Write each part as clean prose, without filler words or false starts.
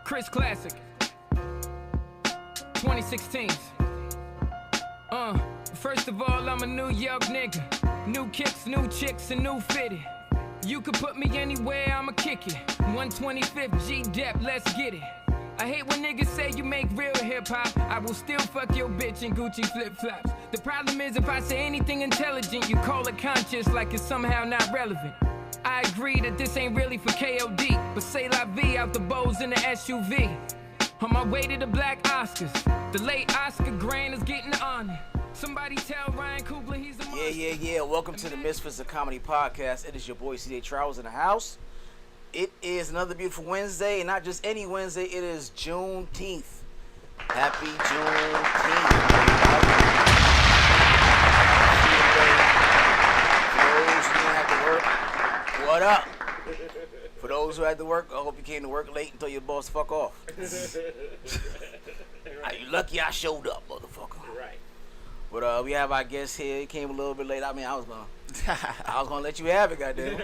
Chris Classic 2016. First of all, I'm a New York nigga. New kicks, new chicks, and new fitted. You could put me anywhere, I'ma kick it. 125th G-Dep, let's get it. I hate when niggas say you make real hip-hop. I will still fuck your bitch in Gucci flip-flops. The problem is if I say anything intelligent, you call it conscious like it's somehow not relevant. I agree that this ain't really for KOD, but say la vie out the bows in the SUV. On my way to the Black Oscars, the late Oscar Grant is getting the honor. Somebody tell Ryan Coogler he's a monster. Yeah. Welcome to the Misfits of Comedy Podcast. It is your boy CJ Travels in the house. It is another beautiful Wednesday, and not just any Wednesday, it is Juneteenth. Happy Juneteenth. For those who didn't have to work, what up? For those who had to work, I hope you came to work late and told your boss fuck off. Are you lucky I showed up, motherfucker? Right. But we have our guest here. He came a little bit late. I mean, I was gonna let you have it, goddamn.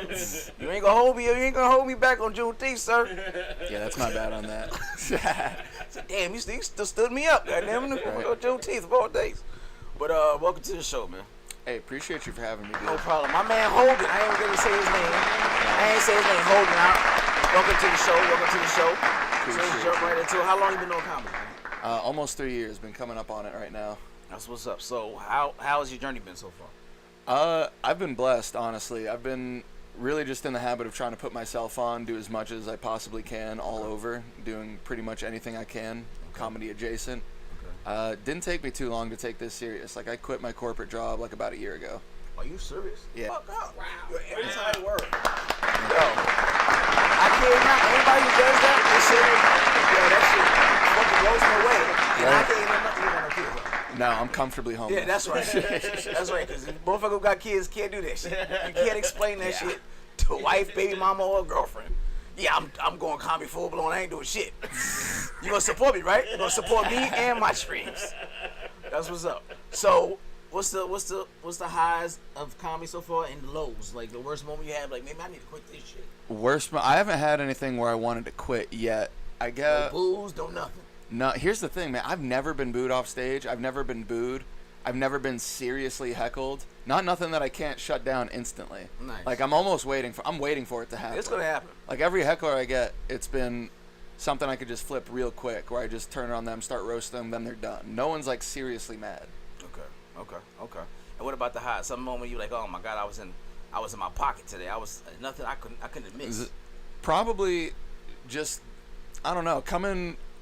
You ain't gonna hold me back on Juneteenth, sir. Yeah, that's not bad on that. So, damn, you still stood me up, goddamn. Right. Juneteenth of all days. But welcome to the show, man. Hey, appreciate you for having me, dude. No problem. My man Holden. I ain't gonna say his name. I ain't say his name. Holden out. Welcome to the show. So let's jump right into it. How long you been doing comedy, man? Almost 3 years. Been coming up on it right now. That's what's up. So how has your journey been so far? I've been blessed, honestly. I've been really just in the habit of trying to put myself on, do as much as I possibly can all over, doing pretty much anything I can, comedy adjacent. Okay. Didn't take me too long to take this serious. Like, I quit my corporate job like about a year ago. Are you serious? Yeah. Fuck up. Wow. You're anti-work. Yo, I can't not. Anybody who does that, that shit fucking blows me away. And I can't even nothing with my kids. No, I'm comfortably homeless. Yeah, that's right. That's right. Because motherfucker who got kids can't do that shit. You can't explain that shit to a wife, baby mama, or a girlfriend. Yeah, I'm going comedy full blown. I ain't doing shit. You gonna support me, right? You gonna support me and my streams. That's what's up. So, what's the highs of comedy so far and the lows? Like the worst moment you had, like maybe I need to quit this shit. I haven't had anything where I wanted to quit yet. I guess. No booze, no nothing. No, here's the thing, man. I've never been booed off stage. I've never been booed. I've never been seriously heckled. Not nothing that I can't shut down instantly. Nice. Like, I'm waiting for it to happen. It's gonna happen. Like, every heckler I get, it's been something I could just flip real quick, where I just turn it on them, start roasting them, then they're done. No one's, like, seriously mad. Okay. And what about the highs? Some moment you like, oh my God, I was in my pocket today. I was nothing I couldn't admit. Probably just, I don't know,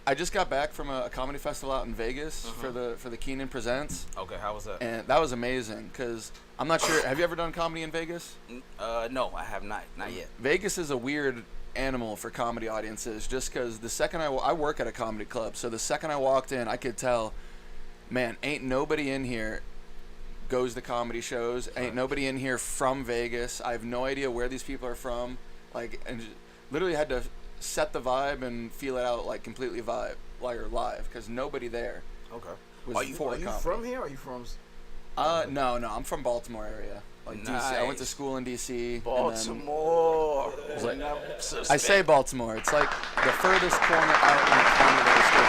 I just got back from a comedy festival out in Vegas for the Keenan Presents. Okay, how was that? And that was amazing, because I'm not sure, have you ever done comedy in Vegas? No, I have not yet. Vegas is a weird animal for comedy audiences, just because the second I work at a comedy club, so the second I walked in, I could tell, man, ain't nobody in here goes to comedy shows, ain't nobody in here from Vegas. I have no idea where these people are from, like, and literally had to set the vibe and feel it out like completely live, because nobody there. Okay. Are you from here? Or are you from? No, I'm from Baltimore area, like nice. DC. I went to school in DC. Baltimore. Like, I say Baltimore. It's like the furthest corner out in the corner that is still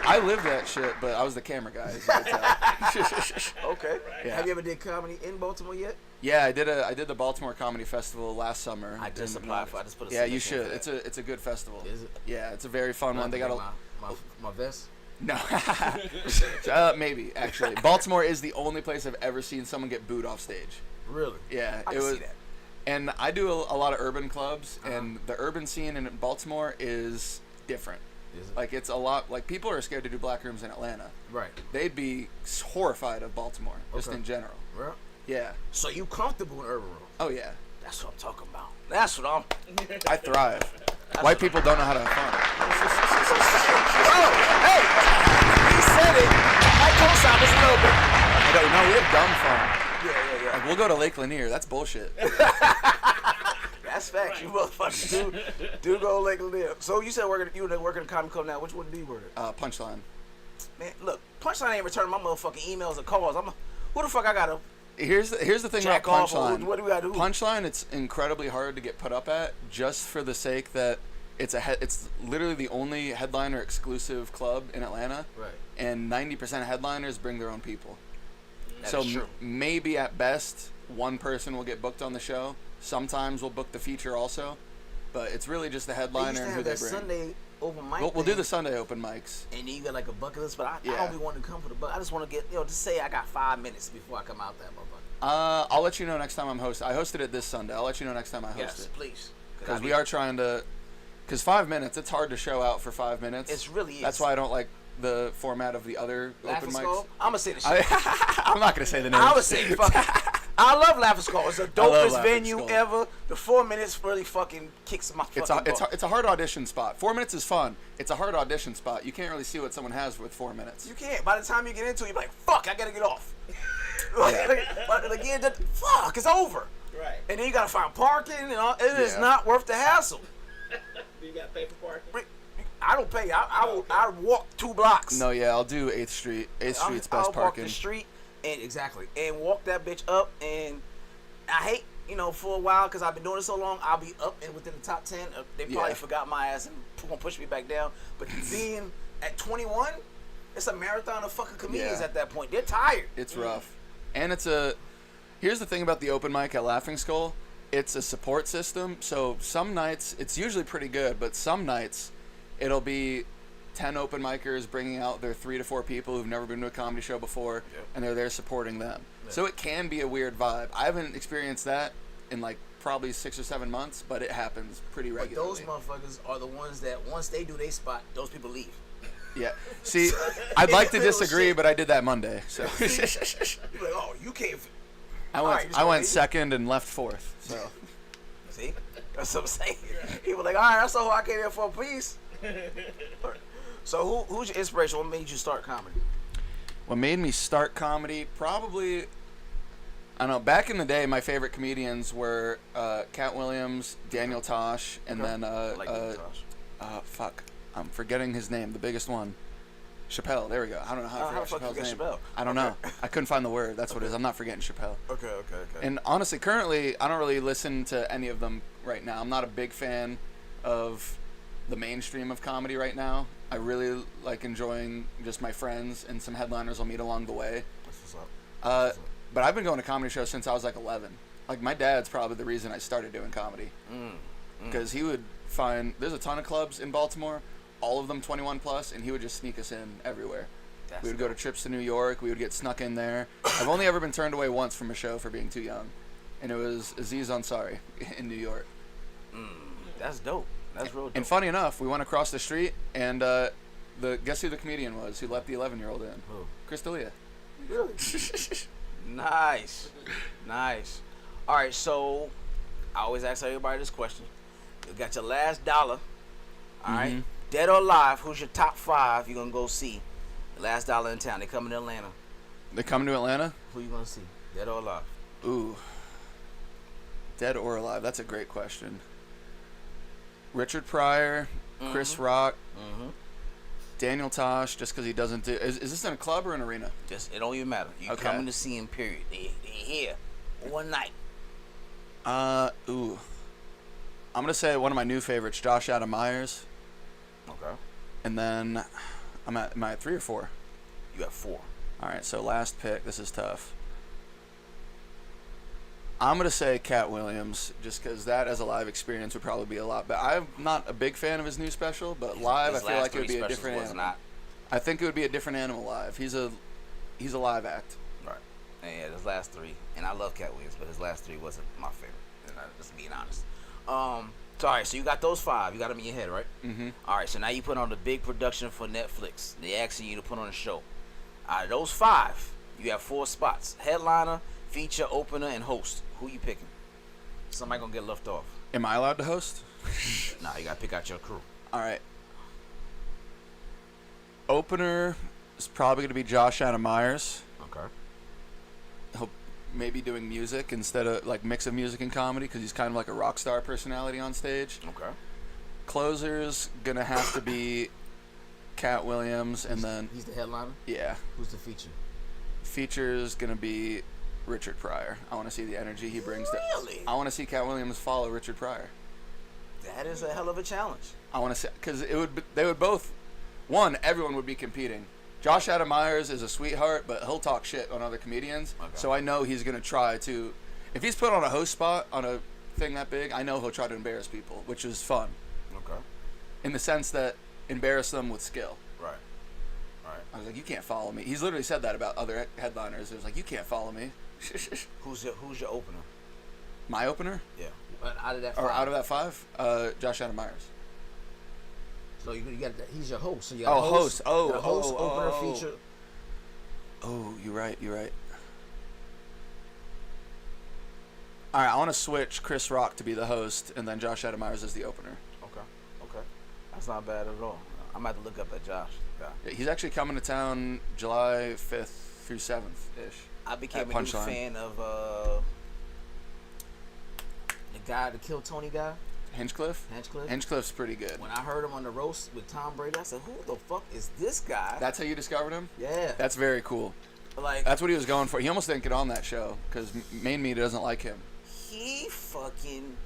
I lived that shit, but I was the camera guy. Okay. Yeah. Have you ever did comedy in Baltimore yet? Yeah, I did the Baltimore Comedy Festival last summer. I just applied for. I just put a yeah, you should. It's a good festival. Is it? Yeah, it's a very fun one. They got my vest. No, maybe actually. Baltimore is the only place I've ever seen someone get booed off stage. Really? Yeah, I can see that. And I do a lot of urban clubs, and the urban scene in Baltimore is different. Is it? Like, it's a lot, like, people are scared to do black rooms in Atlanta. Right. They'd be horrified of Baltimore, just in general. Right. Yeah. So you comfortable in urban room? Oh, yeah. That's what I'm talking about. That's what I'm... I thrive. White people don't know how to have fun. Oh, hey! He said it. I co-signed this a little bit. No, we have dumb fun. Yeah. Like, we'll go to Lake Lanier. That's bullshit. That's facts. You motherfuckers do go Lake Lanier. So you said you were working at Comedy Club now. Which one do you work at? Punchline. Man, look, Punchline ain't returning my motherfucking emails or calls. Who the fuck I gotta Here's the thing about Jack off, Punchline. what do we gotta do? Punchline, it's incredibly hard to get put up at, just for the sake that it's literally the only headliner exclusive club in Atlanta. Right. And 90% of headliners bring their own people. That So is true. maybe at best one person will get booked on the show. Sometimes we'll book the feature also, but it's really just the They used headliner to and who have they that bring. Sunday open mic. We'll do thing, the Sunday open mics. and then you got like a bucket list, but I Yeah. don't be wanting to come for the bucket. I just want to get, just say I got 5 minutes before I come out that motherfucker. I'll let you know next time I'm hosting. I hosted it this Sunday. I'll let you know next time I host Yes, it. please. Because we are trying to. Because 5 minutes, it's hard to show out for 5 minutes. It's really is. That's why I don't like the format of the other open mics. I'm gonna say the shit. I'm not gonna say the name. I would say, fuck it. I love Laughing Skull. It's the I love dopest Laughing venue Skull. ever. The 4 minutes really fucking kicks my fucking butt. It's a hard audition spot. 4 minutes is fun. It's a hard audition spot. You can't really see what someone has with 4 minutes. You can't. By the time you get into it, you're like, fuck, I gotta get off. Yeah. But again, fuck, it's over. Right. And then you gotta find parking and all. It is Yeah. not worth the hassle. Do you got to pay for parking? I don't pay. I walk 2 blocks. No, yeah, I'll do 8th Street. 8th Street's I'll best walk parking. the street and walk that bitch up. And I hate, for a while, because I've been doing it so long, I'll be up and within the top 10. They probably Yeah. forgot my ass and gonna push me back down. But being at 21, it's a marathon of fucking comedians Yeah. at that point. They're tired. It's rough. And here's the thing about the open mic at Laughing Skull. It's a support system. So some nights, it's usually pretty good, but some nights it'll be 10 open micers bringing out their 3 to 4 people who've never been to a comedy show before, and they're there supporting them. Yeah. So it can be a weird vibe. I haven't experienced that in like probably 6 or 7 months, but it happens pretty But regularly. those motherfuckers are the ones that once they do their spot, those people leave. Yeah. See, I'd like to Real disagree, shit. but I did that Monday. So You're like, oh, you can't. I All went right, just I go went leave. second and left 4th. So See? That's what I'm saying. He was like, all right, that's all I came here for, please. So who's your inspiration? What made you start comedy? what made me start comedy? Probably, I don't know. Back in the day, my favorite comedians were Cat Williams, Daniel Tosh, and then I like Daniel Tosh. fuck, I'm forgetting his name. The biggest one, Chappelle. There we go. I don't know how I how the forgot fuck you Chappelle's get name. Chappelle? I don't know. I couldn't find the word. That's what it is. I'm not forgetting Chappelle. Okay. And honestly, currently, I don't really listen to any of them right now. I'm not a big fan of the mainstream of comedy right now. I really like enjoying just my friends and some headliners I'll meet along the way. That's what's up. But I've been going to comedy shows since I was like 11. Like, my dad's probably the reason I started doing comedy. Because he would find, there's a ton of clubs in Baltimore, all of them 21 plus, and he would just sneak us in everywhere. We would go to trips to New York. We would get snuck in there. I've only ever been turned away once from a show for being too young. And it was Aziz Ansari in New York. That's dope. That's real dope. And funny enough, we went across the street, and guess who the comedian was who let the 11-year-old in? Who? Chris D'Elia. Really? Nice. All right, so I always ask everybody this question. You got your last dollar. All right. Dead or alive, who's your top 5 you're going to go see? The last dollar in town. They coming to Atlanta. They coming to Atlanta? Who you going to see? Dead or alive? Ooh. Dead or alive? That's a great question. Richard Pryor, Chris Rock, Daniel Tosh, just because he doesn't do... Is this in a club or an arena? Just, it don't even matter. You Okay. coming to see him, period. They here. One night. Ooh. I'm going to say one of my new favorites, Josh Adam Myers. Okay. And then, am I at 3 or 4? You got 4. All right, so last pick. This is tough. I'm going to say Cat Williams, just because that as a live experience would probably be a lot better. I'm not a big fan of his new special, but live I His feel last like it would 3 be a specials different was animal. not. I think it would be a different animal live. He's a live act. Right. And yeah, his last 3, and I love Cat Williams, but his last 3 wasn't my favorite. And just being honest. So all right, so you got those 5. You got them in your head, right? Mm-hmm. All right, so now you put on the big production for Netflix. They asking you to put on a show. Out of those 5, you have 4 spots: headliner, feature, opener, and host. Who you picking? Somebody gonna get left off. Am I allowed to host? Nah, you gotta pick out your crew. All right. Opener is probably going to be Josh Adam Myers. Okay. He'll maybe doing music instead of like mix of music and comedy because he's kind of like a rock star personality on stage. Okay. Closer's going to have to be Cat Williams, and then He's the headliner. yeah, Who's the feature? feature's going to be Richard Pryor. I want to see the energy he brings. Really? I want to see Cat Williams follow Richard Pryor. That is a hell of a challenge. I want to see, because they would both. One, everyone would be competing. Josh Adam Meyers is a sweetheart, but he'll talk shit on other comedians. Okay. So I know he's gonna try to. If he's put on a host spot on a thing that big, I know he'll try to embarrass people, which is fun. Okay. In the sense that embarrass them with skill. Right. I was like, you can't follow me. He's literally said that about other headliners. It was like, you can't follow me. Who's your opener? My opener? Yeah. Out of that 5. Or out of that 5? Josh Adam Meyers. So you got that. He's your host. So you got host. Opener feature. Oh, you're right. All right, I want to switch Chris Rock to be the host, and then Josh Adam Meyers as the opener. Okay. That's not bad at all. I'm about to look up at Josh. Yeah, he's actually coming to town July 5th through 7th ish. I became a new fan of the guy, the Kill Tony guy. Hinchcliffe? Hinchcliffe's pretty good. When I heard him on the roast with Tom Brady, I said, who the fuck is this guy? That's how you discovered him? Yeah. That's very cool. Like, that's what he was going for. He almost didn't get on that show because main media doesn't like him. He fucking,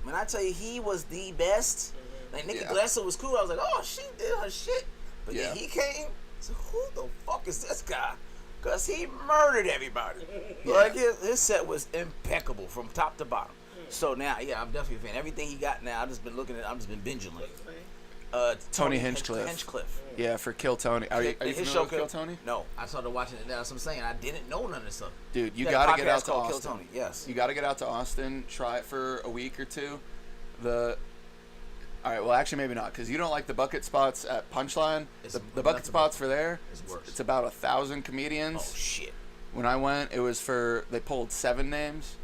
when I tell you he was the best, like Nikki Glaser was cool. I was like, oh, she did her shit. But then he came, so who the fuck is this guy? Because he murdered everybody. Like, his set was impeccable from top to bottom. So now, I'm definitely a fan. Everything he got now, I've just been looking at. I've just been binging like. Tony Hinchcliffe. Yeah, for Kill Tony. Are you familiar with Kill Tony? No, I started watching it. That's what I'm saying. I didn't know none of this stuff. Dude, you gotta get out to Austin. Kill Tony. Yes. You gotta get out to Austin. Try it for a week or two. All right, well, actually, maybe not, because you don't like the bucket spots at Punchline. The bucket spots for there. It's about 1,000 comedians. Oh shit. When I went, it was they pulled 7 names.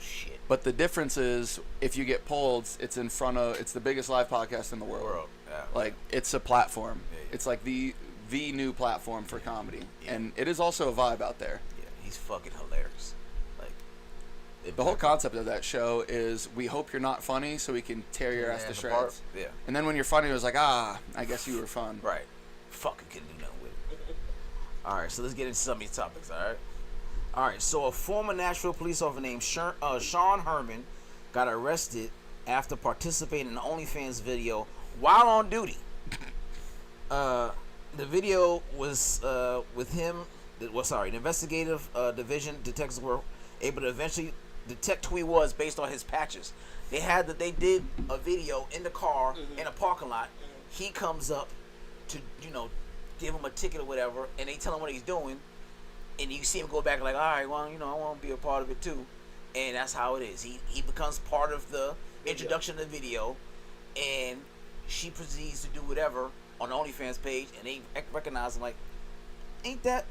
Shit. But the difference is, if you get pulled, it's the biggest live podcast in the world. Yeah. Like, it's a platform. Yeah. It's like the new platform for comedy. Yeah. And it is also a vibe out there. Yeah, he's fucking hilarious. Like, the whole concept of that show is, we hope you're not funny so we can tear your ass to shreds. Yeah. And then when you're funny, it was like, I guess you were fun. Right. Fucking couldn't do nothing with it. All right, so let's get into some of these topics, all right? All right, so a former Nashville police officer named Sean Herman got arrested after participating in an OnlyFans video while on duty. The video was with him. The investigative division detectives were able to eventually detect who he was based on his patches. They did a video in the car in a parking lot. He comes up to give him a ticket or whatever, and they tell him what he's doing. And you see him go back like, all right, well, I want to be a part of it too. And that's how it is. He becomes part of the introduction of the video, and she proceeds to do whatever on the OnlyFans page, and they recognize him like, ain't that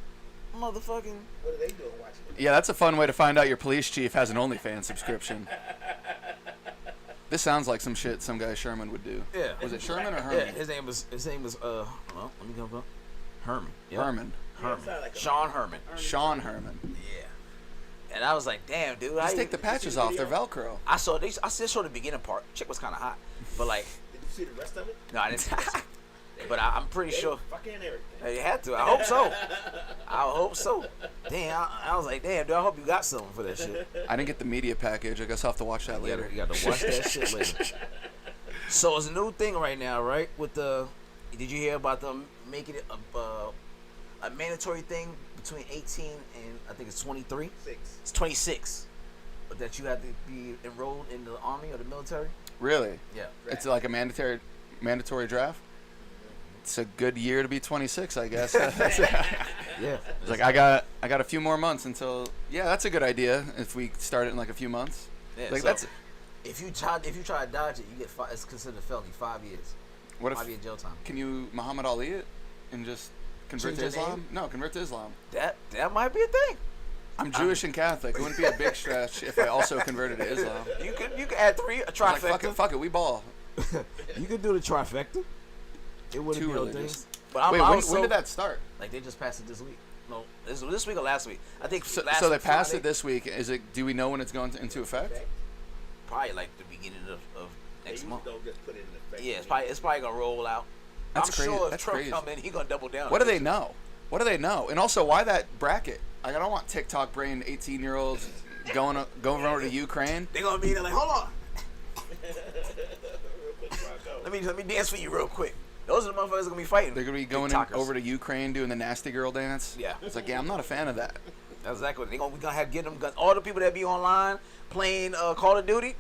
motherfucking... What are they doing watching it? Yeah, that's a fun way to find out your police chief has an OnlyFans subscription. This sounds like some shit some guy Sherman would do. Yeah. Was it Sherman or Herman? Yeah, his name was well, let me go up. Herman. Yep. Herman. Like Sean Herman. Sean Herman. Yeah. And I was like, damn, dude. Just take the patches off. They're Velcro. I just saw the beginning part. Chick was kind of hot. But like. Did you see the rest of it? No, I didn't. But I'm pretty sure. Fucking everything. You had to. I hope so. Damn. I was like, damn, dude. I hope you got something for that shit. I didn't get the media package. I guess I'll have to watch that later. You got to watch that shit later. So it's a new thing right now, right? Did you hear about them making it a mandatory thing between 18 and I think it's 23? It's 26. But that you have to be enrolled in the army or the military? Really? Yeah. It's like a mandatory draft? It's a good year to be 26, I guess. Yeah. It's like I got a few more months until. Yeah, that's a good idea. If we start it in like a few months. Yeah, like so that's. If you try to dodge it, you get it's considered a felony, 5 years. What 5 year jail time. Can you Muhammad Ali it and just convert to Islam? No, convert to Islam. That might be a thing. I'm Jewish and Catholic. It wouldn't be a big stretch if I also converted to Islam. You could add 3, a trifecta. Like, fuck it, we ball. You could do the trifecta. It wouldn't Too be no religious. thing. But when did that start? Like they just passed it this week. No, this week or last week. I think so. Last So they week, passed Friday. it this week. Do we know when it's going into effect? Probably like the beginning of next month. Don't just put it in effect. Yeah, it's probably gonna roll out. That's I'm crazy. sure if That's Trump crazy. come in, he gonna double down. What do they know? And also, why that bracket? Like, I don't want TikTok brain 18-year-olds going over to Ukraine. They gonna be there like, hold on. Real quick before I go. Let me dance for you real quick. Those are the motherfuckers that gonna be fighting. They're gonna be going over to Ukraine doing the nasty girl dance. Yeah. It's like, yeah, I'm not a fan of that. That's exactly what we gonna have. Get them guns. All the people that be online playing Call of Duty.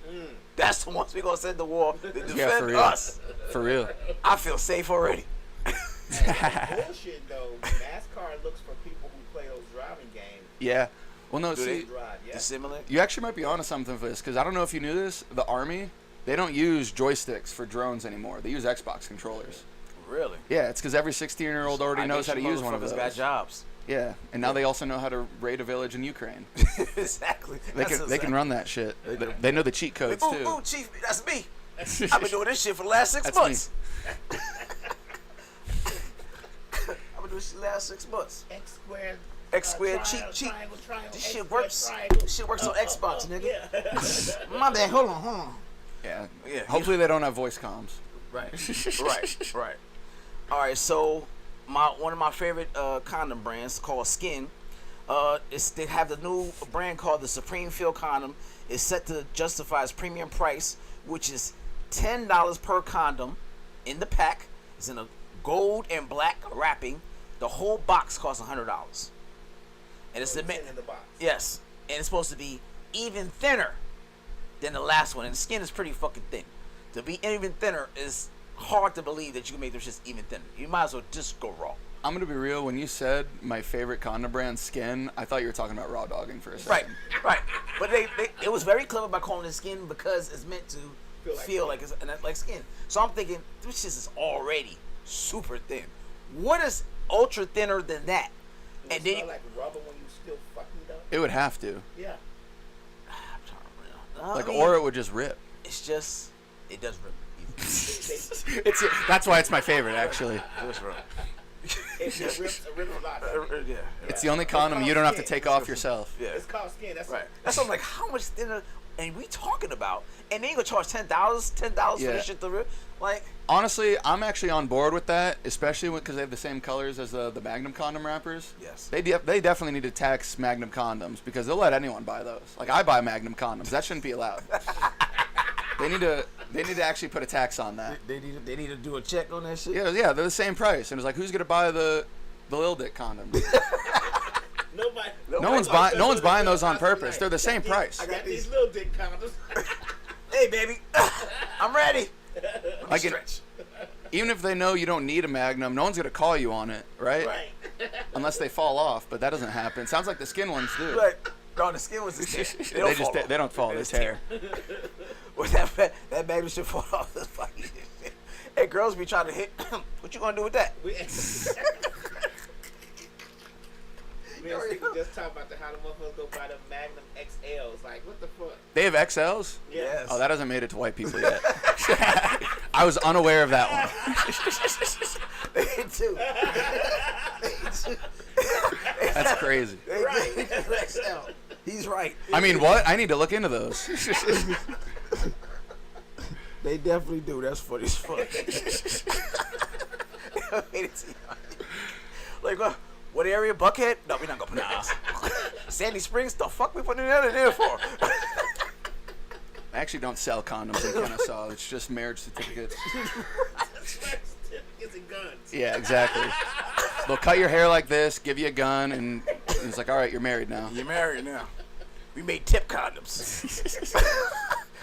That's the ones we gonna send to war to defend for real. us. For real. I feel safe already. Bullshit though. NASCAR looks for people who play those driving games. Yeah. Well, no, Do they see, Drive, yeah. Dissimilar. you actually might be onto something for this, because I don't know if you knew this. The Army, they don't use joysticks for drones anymore. They use Xbox controllers. Really? Yeah, it's because every 16-year-old already knows how to use one of those. Got jobs. Yeah, and now they also know how to raid a village in Ukraine. Exactly. They can run that shit. They know the cheat codes Ooh, too. ooh, Chief, that's me. I've been doing this shit for the last 6 That's months. I've been doing this shit the last 6 months. X squared, cheat. This shit works. This shit works on Xbox, nigga. Yeah. My bad. Hold on. Yeah. Yeah. Hopefully they don't have voice comms. Right. Right. All right. So, one of my favorite condom brands called Skin. They have the new brand called the Supreme Feel condom. It's set to justify its premium price, which is $10 per condom in the pack. It's in a gold and black wrapping. The whole box costs $100. And it's In the box. yes, and it's supposed to be even thinner than the last one. And the skin is pretty fucking thin. To be even thinner is hard to believe that you can make them shits even thinner. You might as well just go raw. I'm gonna be real. When you said my favorite condom brand, Skin, I thought you were talking about raw dogging for a second. Right. But it was very clever by calling it skin because it's meant to feel like it's like skin. So I'm thinking this shit is already super thin. What is ultra thinner than that? Does it smell like rubber when you still fucking though? It would have to. Yeah. Or it would just rip. It's just it does rip. That's why it's my favorite, actually. It does rip. It rips a lot. Yeah. It's the only condom you don't have to take off yourself. Yeah. It's called Skin. That's Right. That's what I'm like. How much thinner? And we talking about? And they ain't gonna charge $10 for Yeah. this shit to rip? Like, Honestly, I'm actually on board with that, especially because they have the same colors as the Magnum condom wrappers. yes. They definitely need to tax Magnum condoms because they'll let anyone buy those. Like, I buy Magnum condoms. That shouldn't be allowed. They need to actually put a tax on that. They need to do a check on that shit. Yeah, they're the same price. And it's like, who's gonna buy the Lil Dick condom? Nobody. No one's buying those on purpose. They're the same price. I got these little dick condoms. Hey, baby, I'm ready. Like, Stretch. even if they know you don't need a Magnum, no one's gonna call you on it, right? Right. Unless they fall off, but that doesn't happen. Sounds like the Skin ones do. Like, no, the skin was just tear. They don't fall. They just tear. Well, that baby should fall off. That's fucking shit. Hey, girls be trying to hit. What you gonna do with that? Me and Sticky just talking about how the motherfuckers go buy the Magnum XLs. Like, what the fuck? They have XLs? Yes. Oh, that hasn't made it to white people yet. I was unaware of that one. They do. That's crazy. They do XL. He's right. I mean, what? I need to look into those. They definitely do. That's funny as fuck. Like, what area? Buckhead? No, we're not gonna put that. Sandy Springs? The fuck we putting that in there for? I actually don't sell condoms in Kennesaw. It's just marriage certificates. Certificates and guns. Yeah, exactly. They'll cut your hair like this, give you a gun, and it's like, all right, you're married now. You're married now. We made tip condoms.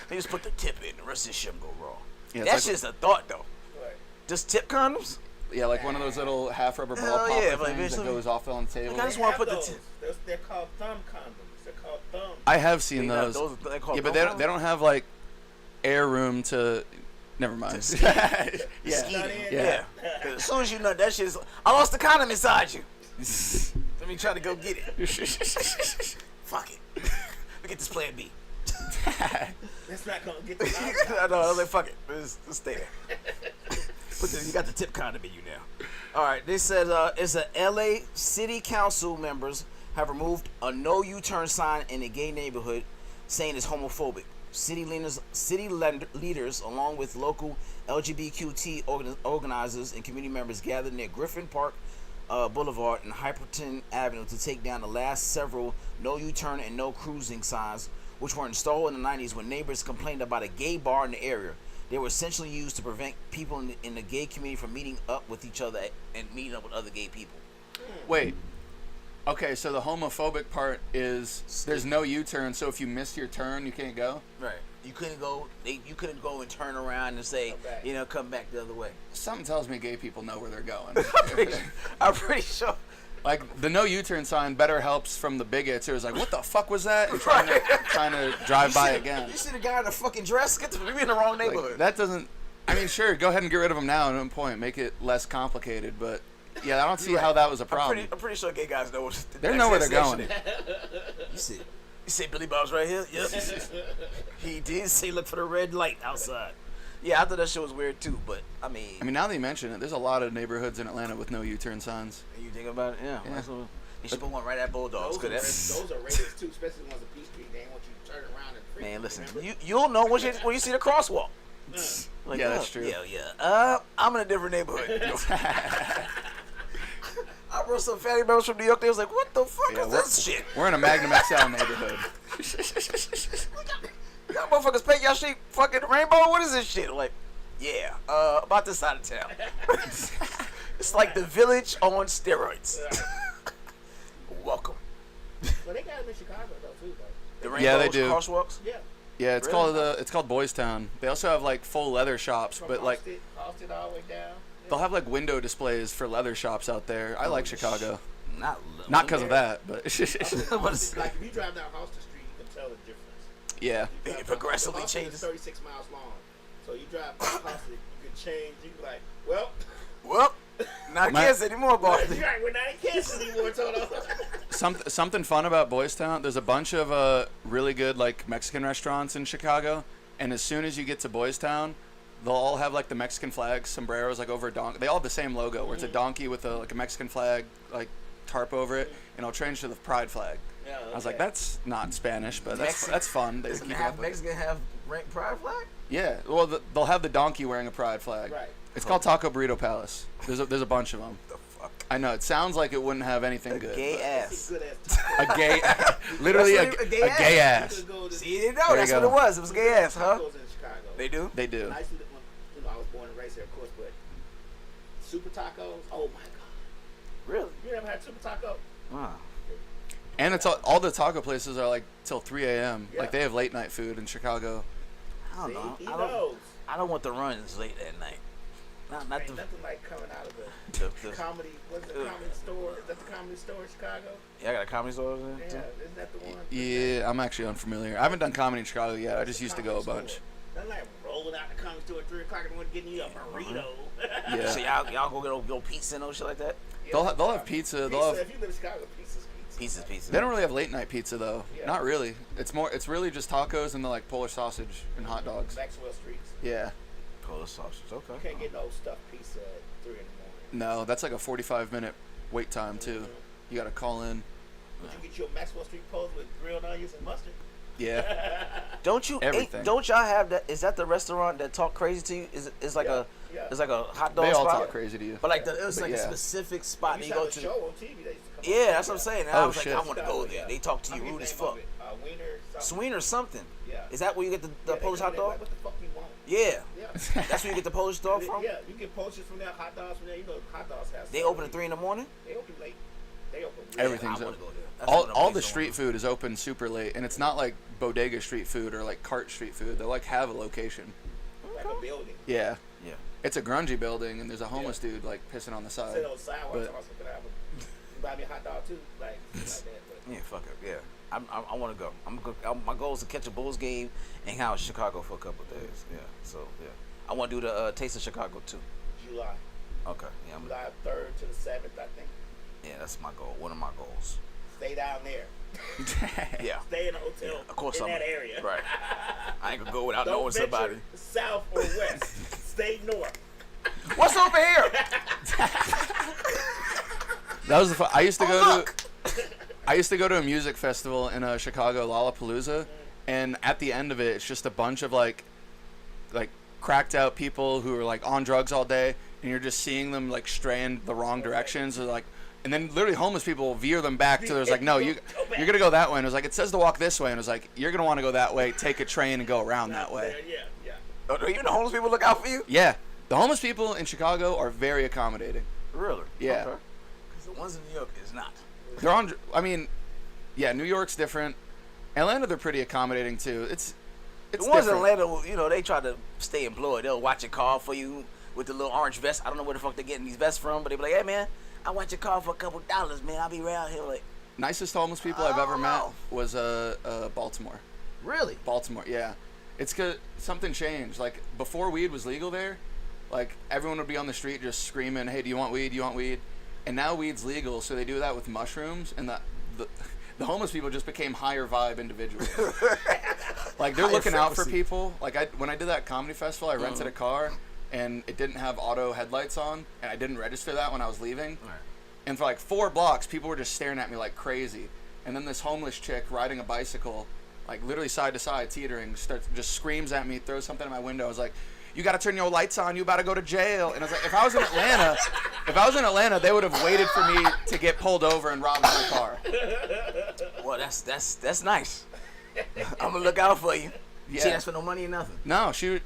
They just put the tip in. The rest of this shit go wrong. Yeah, it's That's like- just a thought, though. Right. Just tip condoms? Yeah, like one of those little half rubber ball Hell popper yeah, like, things bitch, that goes off on the table. Like, I just They wanna have put the those. tip. They're called thumb condoms. They're called thumb. I have seen They have those. they're called Yeah, but thumb they don't have like air room to. Never mind. Yeah. Skeeting. Yeah. 'Cause as soon as you nut, that shit is. I lost the condom inside you. Let me try to go get it. Fuck it. Look at this plan B. That's not gonna get you I know. I was like, fuck it. Let's stay there. You got the tip condom in you now. All right. They said it's a LA City Council members have removed a no U-turn sign in a gay neighborhood, saying it's homophobic. City leaders, along with local LGBTQ organizers and community members, gathered near Griffin Park Boulevard and Hyperton Avenue to take down the last several no U-turn and no cruising signs, which were installed in the 90s when neighbors complained about a gay bar in the area. They were essentially used to prevent people in the gay community from meeting up with each other and meeting up with other gay people. Wait. Okay, so the homophobic part is there's no U-turn, so if you miss your turn, you can't go? Right. You couldn't go. You couldn't go and turn around and say, come back the other way. Something tells me gay people know where they're going. I'm pretty sure. Like, the no U-turn sign better helps from the bigots. It was like, what the fuck was that? And trying to drive by again. You see the guy in the fucking dress? We're in the wrong neighborhood. Like, that doesn't... I mean, sure, go ahead and get rid of them now at one point. Make it less complicated, but... Yeah, I don't see how that was a problem. I'm pretty sure gay guys know they know where they're going. You see Billy Bob's right here? Yep. He did say look for the red light outside. Yeah, I thought that shit was weird too, but I mean, now that you mention it, there's a lot of neighborhoods in Atlanta with no U-turn signs. You think about it? Yeah. You should put one right at Bulldogs. Those are rated too, especially the ones at P Street. They ain't want you to turn around and freak. Man, listen, you'll know when you see the crosswalk. Like, yeah, that's true. Yeah. I'm in a different neighborhood. I brought some family members from New York. They was like, "What the fuck is this shit?" We're in a Magnum XL neighborhood. Y'all motherfuckers paint y'all shit fucking rainbow? What is this shit? Like, yeah, about this side of town. It's like the Village on steroids. Welcome. Well, they got them in Chicago though too, though. The rainbows, they do. crosswalks. Yeah. Yeah, it's called Boys Town. They also have like full leather shops, but like Austin all the way down. they'll have like window displays for leather shops out there. I like Chicago. Not because of that, but Like if you drive down Houston Street, you can tell the difference. yeah. It progressively changes. 36 miles long, so you drive past Houston, you can change. You can be like, well, not kids anymore, boss. You're right, we're not in Kansas anymore, Toto. Something fun about Boys Town. There's a bunch of really good like Mexican restaurants in Chicago, and as soon as you get to Boys Town, they'll all have like the Mexican flags, sombreros like over a donkey. They all have the same logo, where it's a donkey with a Mexican flag like tarp over it, and it'll change to the pride flag. Yeah, okay. I was like, that's not Spanish, but that's fun. They keep up with it. Mexican have pride flag? Yeah, well, they'll have the donkey wearing a pride flag. Right. It's called Taco Burrito Palace. There's a bunch of them. The fuck? I know, it sounds like it wouldn't have anything good. Gay ass. Good ass. A gay, literally a gay ass. See, you didn't know. That's what it was. It was gay ass, huh? Tacos in Chicago. They do? They do. I was born and raised here, of course, but super tacos. Oh my god. Really? You never had super taco? Wow. And it's all the taco places are like till 3 a.m. Yeah. Like they have late night food in Chicago. I don't know. He knows. I don't want the runs late at night. Not Ain't the nothing like coming out of the comedy. What's the comedy store? Is that the comedy store in Chicago? Yeah, I got a comedy store there Yeah, too. isn't that the one? Yeah, I'm actually unfamiliar. I haven't done comedy in Chicago yet. I just used to go a bunch. Nothing like rolling out the comedy store at 3 o'clock in the morning getting you a burrito. Yeah. So y'all go get pizza and no shit like that? They'll have pizza. They'll have. If you live in Chicago, pizza's pizza. Pizza. They don't really have late night pizza though. Yeah. Not really. It's really just tacos and the like Polish sausage and hot dogs. Maxwell Streets. Yeah. Polish sausage. Okay. You can't get no stuffed pizza at 3 in the morning. No, that's like a 45-minute wait time too. You gotta call in. But you get your Maxwell Street post with grilled onions and mustard. Yeah. Don't you? Everything. Don't y'all have that? Is that the restaurant that talk crazy to you? It's like it's like a hot dog They all spot. talk crazy to you. But like it's like yeah. a specific spot that You you go used to to. have a show on TV. They used to come Yeah, on. that's what I'm saying. And Oh, I was shit. like, I want to go there. Yeah. They talk to I you forget rude the as name fuck. of it. Wiener something. Sween or something. Yeah. Is that where you get the Yeah, they Polish come hot in there dog? like, what the fuck you want? Yeah. Yeah. That's where you get the Polish dog from? Yeah, you get poaches from there, hot dogs from there. You know, hot dogs have. They open at 3 in the morning? They open late. They open. Late. Everything's I wanna open. go there. That's one of the All the places I street wanna food is open super late, and it's not like bodega street food or like cart street food. They like have a location. Like a building. Yeah. go. Yeah. It's a grungy building, and there's a homeless dude like pissing on the side. Sit on the sidewalk. But- I was looking at you buy me a hot dog too, like that. But Yeah, fuck it. Yeah. I want to go. My goal is to catch a Bulls game and hang out in Chicago for a couple of days. Yeah. So, yeah. I want to do the Taste of Chicago, too. July, Okay. Yeah, July 3rd to the 7th, I think. yeah, that's my goal. One of my goals. Stay down there. Yeah. Stay in a hotel. Of course in I'm that area. Right. I ain't going to go without Don't knowing venture somebody. south or west. Stay north. What's over here? That was the fun. I used to look. go to a music festival in Chicago, Lollapalooza, and at the end of it, it's just a bunch of like cracked out people who are like on drugs all day, and you're just seeing them like stray in the wrong directions, or like And then literally homeless people will veer them back to there's like, no, you're going to go that way. And it was like, it says to walk this way. And it was like, you're going to want to go that way, take a train and go around that way. Yeah. Oh, do even the homeless people look out for you? Yeah. The homeless people in Chicago are very accommodating. Really? Yeah. Because the ones in New York is not. They're on, I mean, yeah, New York's different. Atlanta, they're pretty accommodating too. It's the ones in different. Atlanta, you know, they try to stay employed. They'll watch your car for you with the little orange vest. I don't know where the fuck they're getting these vests from, but they be like, hey, man, I watch your car for a couple dollars, man. I'll be around here. Like, Nicest homeless people I've ever met was Baltimore. really? Baltimore, yeah. It's 'cause something changed. Like, before weed was legal there, like, everyone would be on the street just screaming, hey, do you want weed? Do you want weed? And now weed's legal, so they do that with mushrooms, and the homeless people just became higher vibe individuals. Like, they're looking out for people. Like, when I did that comedy festival, I rented a car, and it didn't have auto headlights on, and I didn't register that when I was leaving. Right. And for like 4 blocks, people were just staring at me like crazy. And then this homeless chick riding a bicycle, like literally side to side, teetering, just screams at me, throws something in my window. I was like, you got to turn your lights on. You about to go to jail. And I was like, if I was in Atlanta, they would have waited for me to get pulled over and robbed my car. Well, that's nice. I'm gonna look out for you. Yeah. She asked for no money or nothing. No, she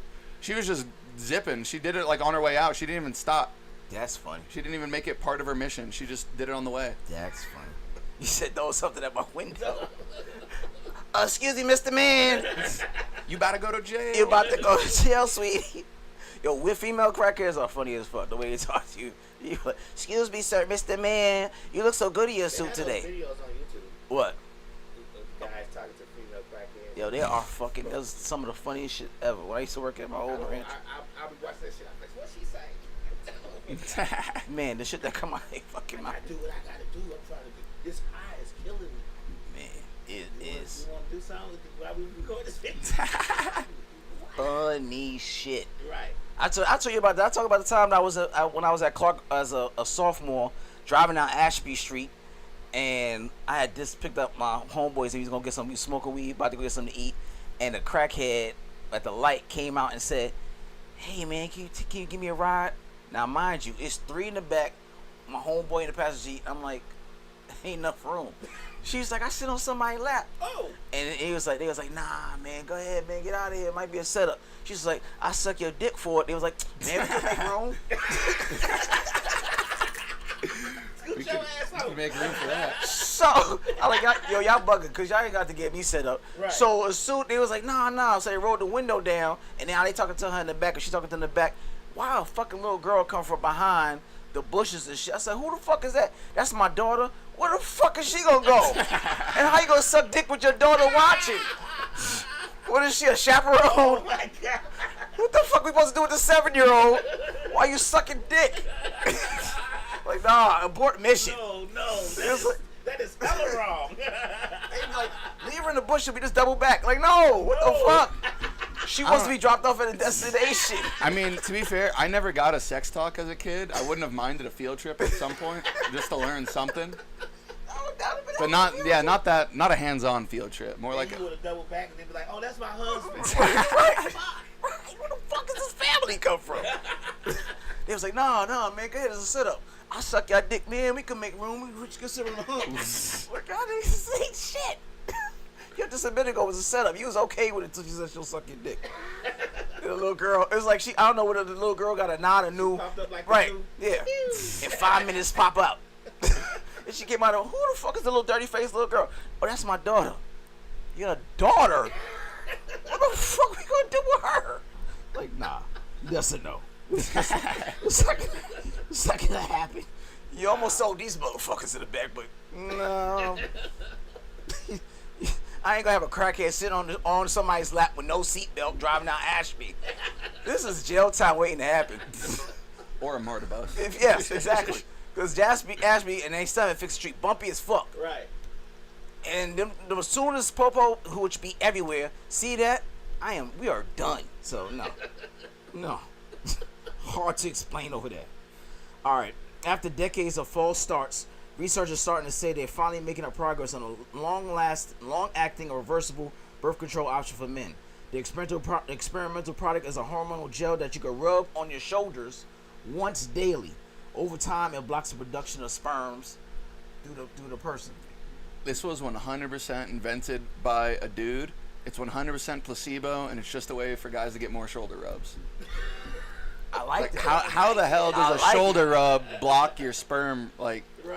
was just zipping. She did it like on her way out. She didn't even stop. That's funny. She didn't even make it part of her mission. She just did it on the way. That's funny. You said throw something at my window. Excuse me, Mr. Man. You about to go to jail. You about to go to jail, sweetie. Yo, with female crackheads are funny as fuck. The way they talk to you. You like, excuse me, sir, Mr. Man. You look so good in your suit today. Videos on YouTube. What? Guys talking to female crackheads. Yo, they are fucking. That was some of the funniest shit ever. When I used to work at my old branch. I'll be watching that shit. I'm like, what's she saying? Man, the shit that come out of their fucking I mouth. gotta do what I gotta do. I'm trying to do. This high is killing me. Man, it is You want to do something while we record this thing? funny shit. Right. I told you about that. I talk about the time that when I was at Clark as a sophomore, driving down Ashby Street, and I had just picked up my homeboys. He was gonna get some smoking weed, about to go get something to eat, and the crackhead at the light came out and said, "Hey man, can you give me a ride?" Now mind you, it's 3 in the back, my homeboy in the passenger seat. I'm like, ain't enough room. She was like, I sit on somebody's lap. Oh. And they was like, nah, man, go ahead, man, get out of here. It might be a setup. She was like, I suck your dick for it. They was like, man, we can make room. We could make room for that. So I like, yo, y'all bugging, cause y'all ain't got to get me set up. Right. So as soon they was like, nah. So they rolled the window down, and now they talking to her in the back, and she talking to them in the back. Wow, a fucking little girl come from behind the bushes and shit. I said, who the fuck is that? That's my daughter. Where the fuck is she gonna go? And how you gonna suck dick with your daughter watching? What is she, a chaperone? Oh my god. What the fuck we supposed to do with the 7-year-old? Why you sucking dick? Like, nah, abort mission. No. It's like- That is hella wrong. They like, leave her in the bush and we just double back. Like, no, what the fuck? She wants to be dropped off at a destination. I mean, to be fair, I never got a sex talk as a kid. I wouldn't have minded a field trip at some point just to learn something. But not a hands-on field trip. More like you would have doubled back and they'd be like, oh, that's my husband. Right. Where the fuck does this family come from? They was like, nah, man, go ahead, it's a setup. I'll suck your dick, man. We can make room. We can sit on the hump. Like, God, this ain't shit. Yo, just a minute ago was a setup. You was okay with it until she said she'll suck your dick. The little girl, it was like I don't know whether the little girl got a nod or knew. Popped up like Right, a new- yeah. In 5 minutes, pop out. And she came out of, who the fuck is the little dirty faced little girl? Oh, that's my daughter. Your daughter? What the fuck we gonna do with her? Like, nah, yes or no. It's not gonna happen. You almost sold these motherfuckers in the back, but no. I ain't gonna have a crackhead sit on somebody's lap with no seatbelt driving down Ashby. This is jail time waiting to happen. or a MARTA bus. Yes, exactly. Because Ashby and A7 Fifth Street bumpy as fuck. Right. And them as soon as Popo, who would be everywhere, see that, we are done. So no. Hard to explain over there. All right. After decades of false starts, researchers starting to say they're finally making a progress on a long-acting, reversible birth control option for men. The experimental product is a hormonal gel that you can rub on your shoulders once daily. Over time, it blocks the production of sperms through the person. This was 100% invented by a dude. It's 100% placebo, and it's just a way for guys to get more shoulder rubs. I like that. How the hell does a shoulder rub block your sperm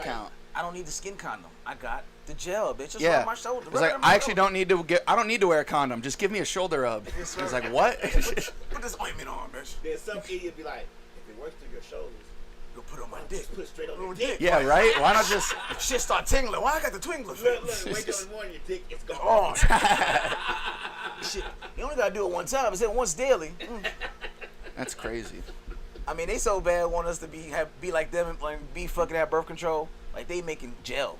count? I don't need the skin condom. I got the gel, bitch. Just Yeah. rub my shoulder. It's like, I actually don't need to wear a condom. Just give me a shoulder rub. Yes, It's sir. like, what? Put this ointment on, bitch. Then some idiot be like, if it works through your shoulders, Go put it on my dick. just put it straight on your On dick. dick. Yeah, right? Why not just... Shit start tingling. Why I got the twingler? Look, wake up in the morning, your dick is gone. Oh, shit. You only gotta do it one time. It said once daily. That's crazy. I mean, they so bad want us to be like them and be fucking at birth control. Like they making gel,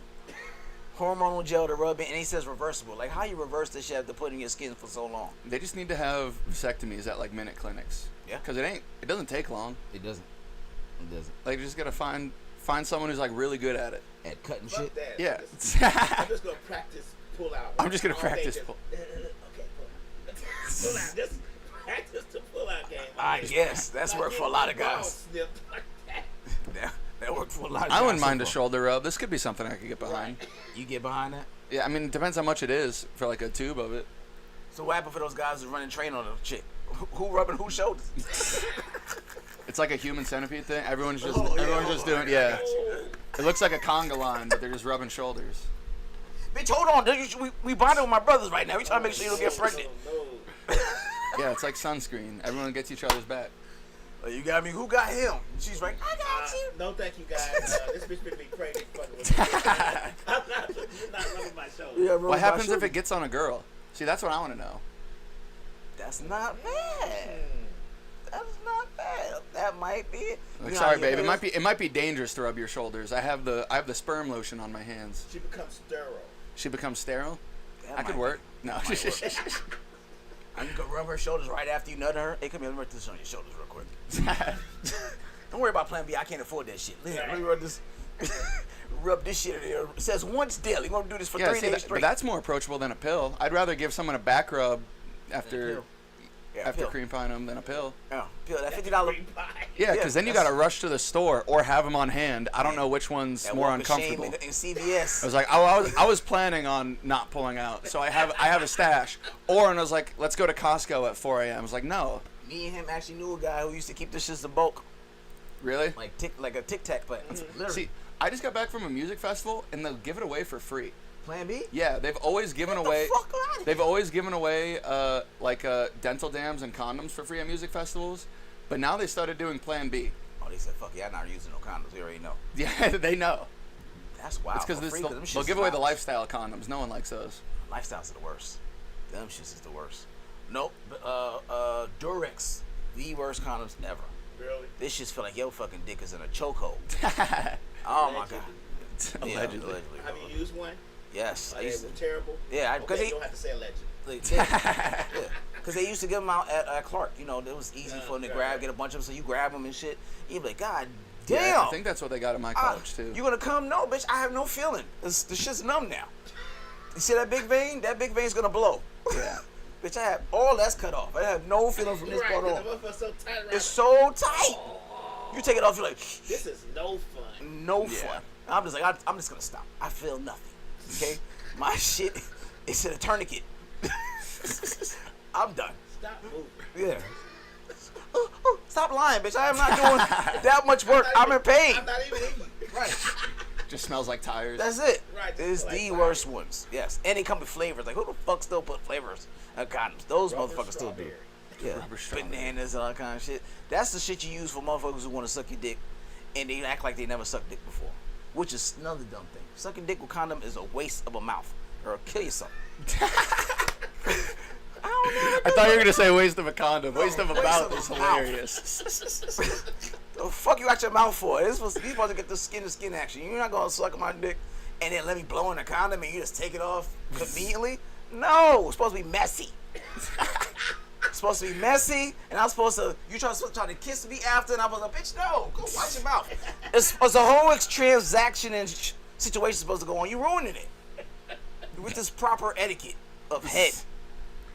hormonal gel to rub in, and he says reversible. Like how you reverse this shit after putting in your skin for so long? They just need to have vasectomies at like minute clinics. Yeah. Because it doesn't take long. It doesn't. It doesn't. Like you just gotta find someone who's like really good at it. At cutting Fuck shit. that. Yeah. I'm just gonna practice pull out. I'm just gonna All day, practice just- pull. Okay, pull out. Pull out. Just practice the pull out game. I guess that's worked for a lot of Getting my guys. balls snipped like that. That worked for a lot of I guys. wouldn't so mind a far. shoulder rub. This could be something I could get behind. You get behind that? Yeah, I mean, it depends how much it is for like a tube of it. So what happened for those guys who's running train on a chick? Who rubbing whose shoulders? It's like a human centipede thing. Everyone's just Oh, yeah, everyone's hold just on. doing yeah. It looks like a conga line, but they're just rubbing shoulders. Bitch, hold on. We bonding with my brothers right now. We trying to make sure you don't get pregnant. No. Yeah, it's like sunscreen. Everyone gets each other's back. Oh, you got me. Who got him? She's like, I got you. No, thank you guys. This bitch been me pregnant fucking with me. You're not rubbing my shoulder. Yeah, What happens if it gets on a girl? See, that's what I want to know. That's not bad. That's not bad. That might be it. Like, You know sorry, how babe. you- It might be dangerous to rub your shoulders. I have the sperm lotion on my hands. She becomes sterile. She becomes sterile. That I could might work. No. might work. And you can rub her shoulders right after you nut her. Hey, come here. Let me rub this on your shoulders real quick. Don't worry about Plan B. I can't afford that shit. Let me rub this. Rub this shit in there. It says once daily. We're gonna do this for 3 days but straight. that's more approachable than a pill. I'd rather give someone a back rub after pill. Yeah, after pill. cream pieing them than a pill. Yeah, pill. That $50. Green pie. Yeah, because then you got to rush to the store or have them on hand. I don't know which one's That more walk of shame uncomfortable. in CVS. I was like, I was planning on not pulling out, so I have a stash. And I was like, let's go to Costco at 4 a.m. I was like, no, Me and him actually knew a guy who used to keep this shit in bulk, really? like a Tic Tac button. Literally. See, I just got back from a music festival and they'll give it away for free. Plan B. Yeah, they've always given Get away. the fuck outta They've here. always given away dental dams and condoms for free at music festivals, but now they started doing Plan B. Oh, they said, "Fuck yeah, I'm not using no condoms." We already know. Yeah, they know. That's wild. It's because For free, 'cause them they'll shits give is away the wild. lifestyle condoms. No one likes those. Lifestyles are the worst. Them shits is the worst. Nope. Durex, the worst condoms ever. Really? This shit feel like your fucking dick is in a chokehold. Oh my god. Yeah, Allegedly. Have you used one? Yes, I They used were to. terrible. Yeah, because Okay, they, you don't have to say alleged. because they used to give them out at Clark. You know, it was easy for them to grab, get a bunch of them. So you grab them and shit. You'd be like, God damn. Yeah, I think that's what they got at my college too. You gonna come? No, bitch. I have no feeling. The shit's numb now. You see that big vein? That big vein's gonna blow. Yeah. Bitch, I have all that's cut off. I have no feeling from this Right, part 'cause on. the motherfucker's so tight around It's so tight. You take it off, you're like, This is no fun. no Yeah. fun. I'm just like, I'm just gonna stop. I feel nothing. Okay, my shit is in a tourniquet. I'm done. Stop moving. Yeah. Stop lying, bitch. I am not doing that much work. I'm in pain. I'm not even in you. Right. Just smells like tires. That's it. Right, It's like the fire. worst ones. Yes. And they come with flavors. Like, who the fuck still put flavors in condoms? Those Rubber motherfuckers still do. strawberry. Yeah. Rubber strawberry. Bananas and all that kind of shit. That's the shit you use for motherfuckers who want to suck your dick and they act like they never sucked dick before. Which is another dumb thing. Sucking dick with condom is a waste of a mouth. Or kill yourself. I don't know. I thought you were gonna say waste of a condom. Waste of a Waste mouth of a is mouth. hilarious. The fuck you got your mouth for? You're supposed to get the skin to skin action. You're not gonna suck my dick and then let me blow in a condom and you just take it off conveniently? No, it's supposed to be messy. It's supposed to be messy, and I'm supposed to. You try to kiss me after, and I was like, bitch, no, go wash your mouth. It's a whole transaction and situation supposed to go on. You ruining it with this proper etiquette of head.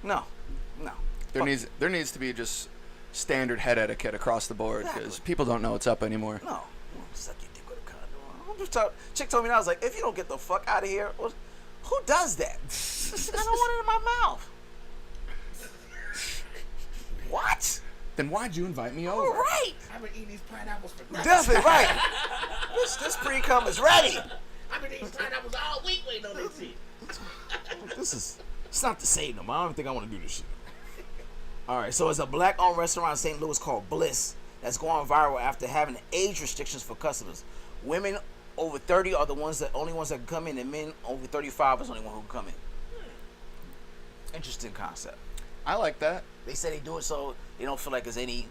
No. There needs to be just standard head etiquette across the board because Exactly. people don't know what's up anymore. No. You want to suck your dick with a condom on? chick told me, and I was like, if you don't get the fuck out of here, who does that? I don't want it in my mouth. What? Then why'd you invite me over? All right. I've been eating these pineapples for nothing. Definitely right. This pre-cum is ready. I've been eating pineapples all week waiting on this shit. It's not the same no more. I don't think I want to do this shit. All right, so it's a black-owned restaurant in St. Louis called Bliss that's going viral after having age restrictions for customers. Women over 30 are the only ones that can come in, and men over 35 is the only one who can come in. Interesting concept. I like that. They say they do it so they don't feel like there's any,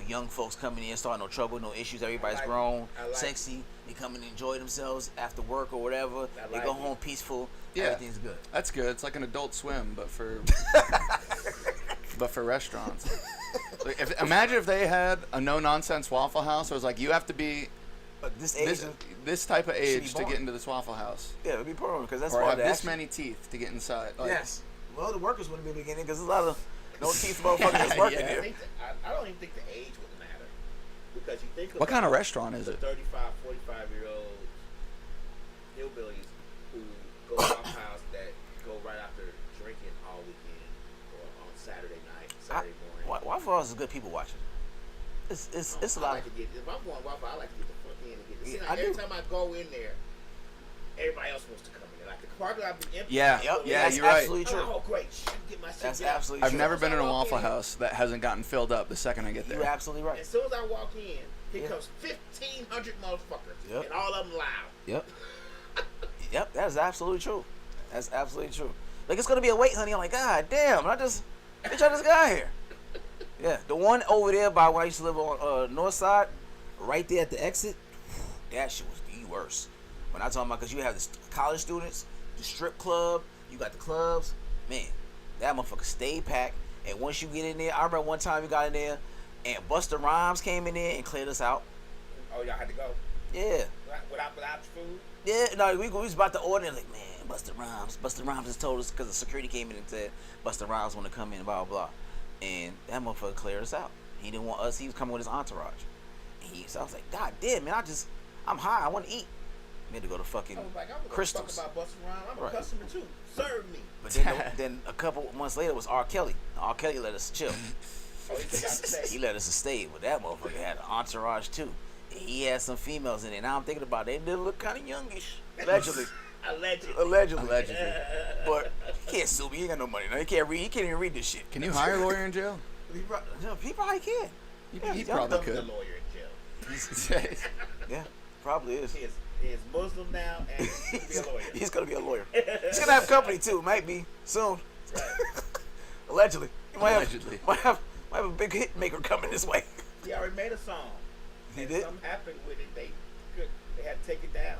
young folks coming in, starting no trouble, no issues. Everybody's grown, sexy. They come in and enjoy themselves after work or whatever. They go home peaceful. Yeah, everything's good. That's good. It's like an Adult Swim, but for restaurants. Like imagine if they had a no-nonsense Waffle House. It was like you have to be this type of age to get into this Waffle House. Yeah, it'd be perfect because that's or part have of the this action. many teeth to get inside. Like, Yes. Well, the workers wouldn't be beginning because there's a lot of no teeth motherfuckers that's working there. I don't even think the age would matter because you think what kind of restaurant is the it? 35, 45-year-old hillbillies who go to Waffle House that go right after drinking all weekend or on Saturday morning. Waffle House is good people watching. It's a lot. If I'm going Waffle, I like to get the fuck in and get the. Yeah, every time I go in there, everybody else wants to come in. Like the parking lot be empty. Yeah, That's you're right. absolutely true. Oh, great! Shit, get my shit. That's down. absolutely I've true. never been in a Waffle House that hasn't gotten filled up the second I get there. You're absolutely right. As soon as I walk in, here comes 1,500 motherfuckers, Yep. and all of them loud. Yep. Yep, that is absolutely true. That's absolutely true. Like, it's going to be a wait, honey. I'm like, God damn, bitch, I just got here. Yeah, the one over there by where I used to live on North Side, right there at the exit, that shit was the worst. When I talking about, because you have the college students, the strip club, you got the clubs, man, that motherfucker stayed packed. And once you get in there, I remember one time we got in there, and Busta Rhymes came in there and cleared us out. Oh, y'all had to go Yeah. without food. Yeah, no, we was about to order, and like, man, Busta Rhymes just told us, because the security came in and said, Busta Rhymes want to come in, blah, blah, blah. And that motherfucker cleared us out. He didn't want us, he was coming with his entourage. So I was like, God damn, man, I'm high, I want to eat. We had to go to fucking Crystals. Talk about Busta Rhymes. I'm a customer too. Serve me. But then a couple months later was R. Kelly. R. Kelly let us chill. He let us stay, but that motherfucker had an entourage too. And he had some females in it. Now I'm thinking about it. They did look kind of youngish. Allegedly. Allegedly. But he can't sue me. He ain't got no money. No, he can't read. He can't even read this shit. Can you hire a lawyer in jail? He probably can. He probably could. The lawyer in jail. Yeah, probably is. He is Muslim now, and he's gonna be a lawyer. He's gonna be a lawyer. He's gonna have company too. Might be soon. Right. Allegedly. He might Allegedly. have a big hit maker coming this way. He already made a song. He and did? Something happened with it. They had to take it down.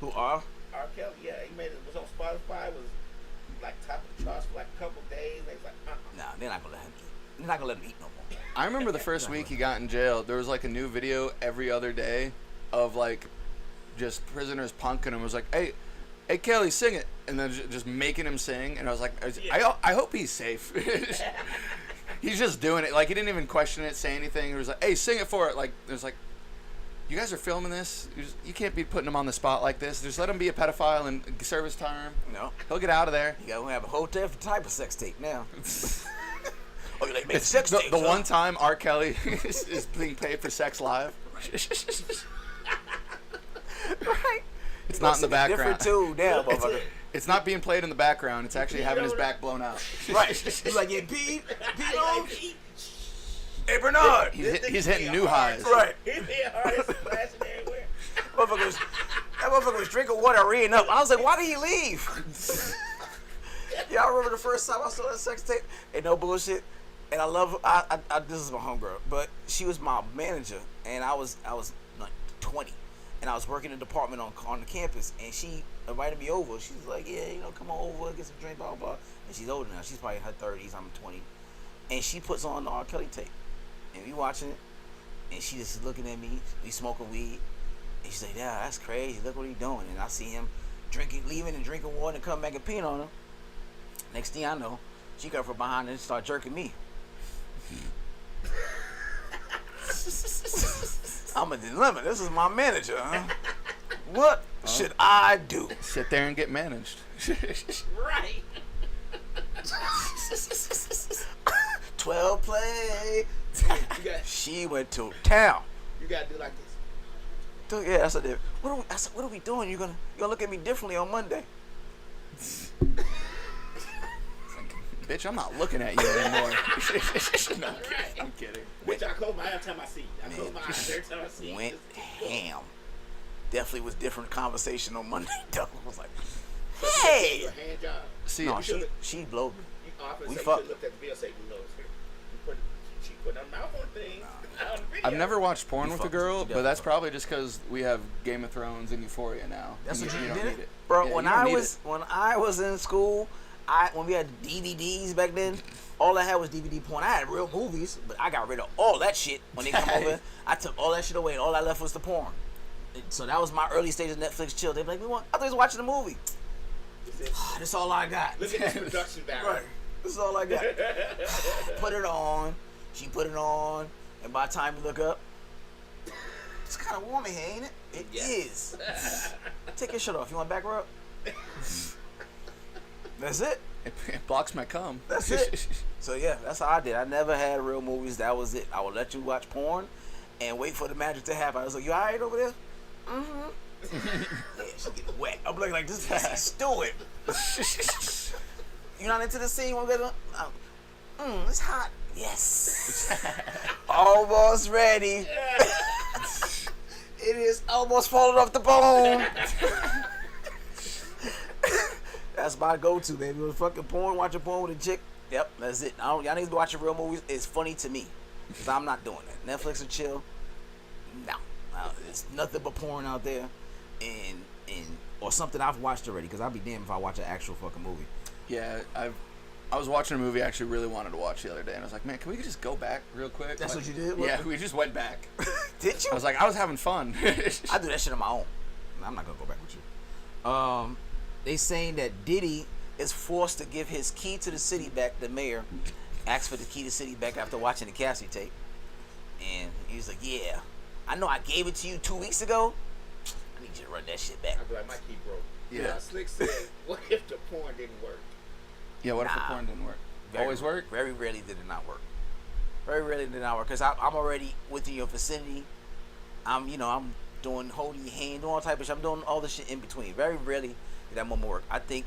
Who are? R. Kelly, yeah, he made it. Was on Spotify. Was like top of the charts for like a couple days. They was like, Nah, they're not gonna let him eat. They're not gonna let him eat no more. I remember the first week he got in jail, there was like a new video every other day of like just prisoners punking him. It was like, hey Kelly, sing it. And then just making him sing. And I was like, I hope he's safe. He's just doing it. Like, he didn't even question it, say anything. He was like, hey, sing it for it. Like, it was like, you guys are filming this? You can't be putting him on the spot like this. Just let him be a pedophile and serve his time. No. He'll get out of there. You gotta have a whole different type of sex tape now. Oh, you like make sex tapes? The one time R. Kelly is being paid for sex live. Right. It's not in the background. Different too, damn, motherfucker. It's not being played in the background. It's actually having his back blown out. Right. He's like, yeah, Pete on. Hey, Bernard. He's hitting new highs. Right. His head hard is splashing everywhere. That motherfucker was drinking water, reading up. I was like, why did he leave? Yeah, I remember the first time I saw that sex tape. And no bullshit. And I love her. This is my homegirl, but she was my manager, and I was like 20, and I was working in the department on the campus, and she invited me over. She was like, yeah, come on over, get some drink, blah, blah, blah. And she's older now. She's probably in her 30s. I'm 20. And she puts on the R. Kelly tape, and we watching it, and she just looking at me. We smoking weed, and she's like, yeah, that's crazy. Look what he's doing. And I see him leaving and drinking water and come back and peeing on him. Next thing I know, she come from behind and start jerking me. I'm a dilemma. This is my manager, huh? What should I do? Sit there and get managed. Right. 12 play. got- She went to town. You gotta do like this. Dude, yeah, that's what I did. I said, what are we doing? You're gonna look at me differently on Monday. Bitch, I'm not looking at you anymore. No, Right. I'm kidding. Bitch, I close my eyes every time I see you. I close my eyes every time I see you. Went ham. Definitely was different conversation on Monday. Though. I was like, hey. Your hand job. See, No, she blowed me. You often We say you fuck- should look at the video and say, you know, she put her mouth on things. On the video. I've never watched porn You with a fucked- girl, you but that's definitely probably just because we have Game of Thrones and Euphoria now. That's and what you don't did need it? it. Bro, Yeah, when you don't I need was in school, when we had DVDs back then, all I had was DVD porn. I had real movies, but I got rid of all that shit when they come over. I took all that shit away, and all I left was the porn. So that was my early stage of Netflix chill. They'd be like, I thought he was watching a movie. That's all I got. Look at this production value. Right. This is all I got. Put it on. She put it on. And by the time you look up, it's kind of warm in here, ain't it? It is. Take your shirt off. You want back rub? That's it. It blocks my cum. That's it. So yeah, that's how I did. I never had real movies. That was it. I would let you watch porn and wait for the magic to happen. I was like, you alright over there? Mm-hmm. Yeah, she getting wet. I'm looking like, this is stewing. You not into the scene when we get it's hot. Yes. Almost ready. It is almost falling off the bone. That's my go-to, baby. With fucking porn, watching porn with a chick. Yep, that's it. Y'all niggas be watching real movies. It's funny to me. Because I'm not doing that. Netflix and chill. No. There's nothing but porn out there. Or something I've watched already. Because I'd be damned if I watch an actual fucking movie. Yeah, I was watching a movie I actually really wanted to watch the other day, and I was like, man, can we just go back real quick? That's like, what you did? Yeah, we just went back. Did you? I was like, I was having fun. I do that shit on my own. I'm not gonna go back with you. They saying that Diddy is forced to give his key to the city back. The mayor asked for the key to the city back after watching the Cassie tape, and he was like, "Yeah, I know I gave it to you 2 weeks ago. I need you to run that shit back." I'd be like, my key broke. Yeah. Slick said, what if the porn didn't work? Yeah, what if the Nah. porn didn't work? Very- Always work? Very rarely did it not work. Very rarely did it not work because I'm already within your vicinity. I'm doing holding your hand, doing all type of shit. I'm doing all the shit in between. Very rarely did that moment work. I think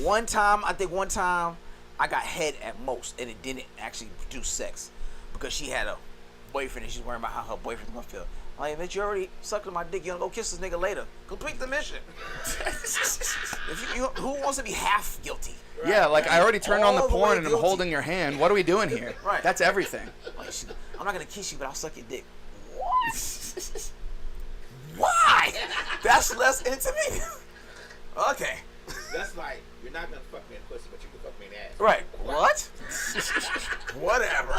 one time I got head at most, and it didn't actually produce sex because she had a boyfriend and she's worrying about how her boyfriend's gonna feel. I'm like, bitch, you already sucked on my dick. You gonna go kiss this nigga later? Complete the mission. Who wants to be half guilty? Yeah, like I already turned on the All the way porn and I'm guilty. holding your hand. What are we doing here? Right. That's everything. Like, I'm not gonna kiss you, but I'll suck your dick. What? Why? That's less intimate. Okay. That's like, you're not going to fuck me in pussy, but you can fuck me in the ass. Right. What? Whatever.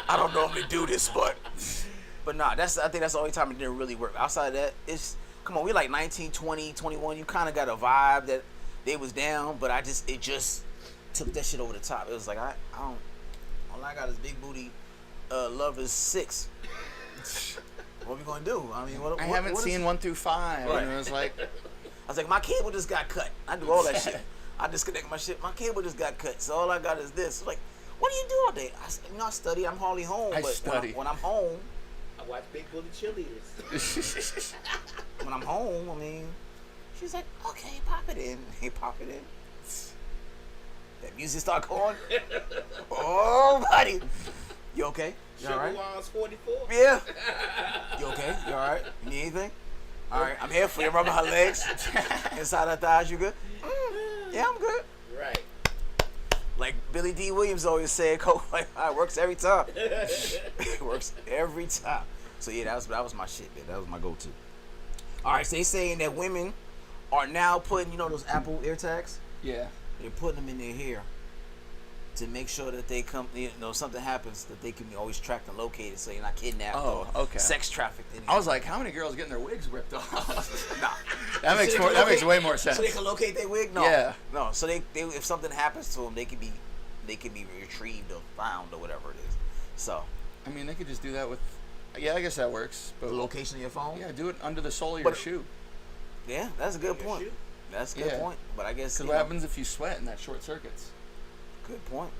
I don't normally do this, but nah, I think that's the only time it didn't really work. Outside of that, come on, we like 19, 20, 21. You kind of got a vibe that they was down, but it just took that shit over the top. It was like, I don't, all I got is big booty, love is 6. What we gonna do? I mean, I haven't seen 1 through 5. Right. And it was like, I was like, my cable just got cut. I do all that shit. I disconnect my shit. My cable just got cut, so all I got is this. Like, what do you do all day? I study. I'm hardly home. I But study. when I'm home, I watch Big Bully Cheerleaders. when I'm home, I mean, she's like, okay, pop it in. Hey, pop it in. That music start going. Oh, buddy. You okay? You all Sugar right? Wall's 44. Yeah. You okay? You all right? You need anything? All right, I'm here for you. Rubbing her legs. Inside her thighs, you good? Yeah, I'm good. Right. Like Billy D. Williams always said, like, it works every time. It works every time. So yeah, that was my shit, man. That was my go-to. All right, so they saying that women are now putting, those Apple AirTags? yeah. They're putting them in their hair to make sure that they come, something happens, that they can be always tracked and located, so you're not kidnapped Oh, or okay. sex trafficked. I was like, how many girls getting their wigs ripped off? nah. That makes way more sense. So they can locate their wig? No. Yeah. No. So they if something happens to them, they can be retrieved or found or whatever it is. So I mean, they could just do that with Yeah, I guess that works. The But location of your phone? yeah, do it under the sole of your But- shoe. Yeah, that's a good Your point. shoe? That's a good Yeah. point. But I guess Because what happens if you sweat and that short circuits? Good point.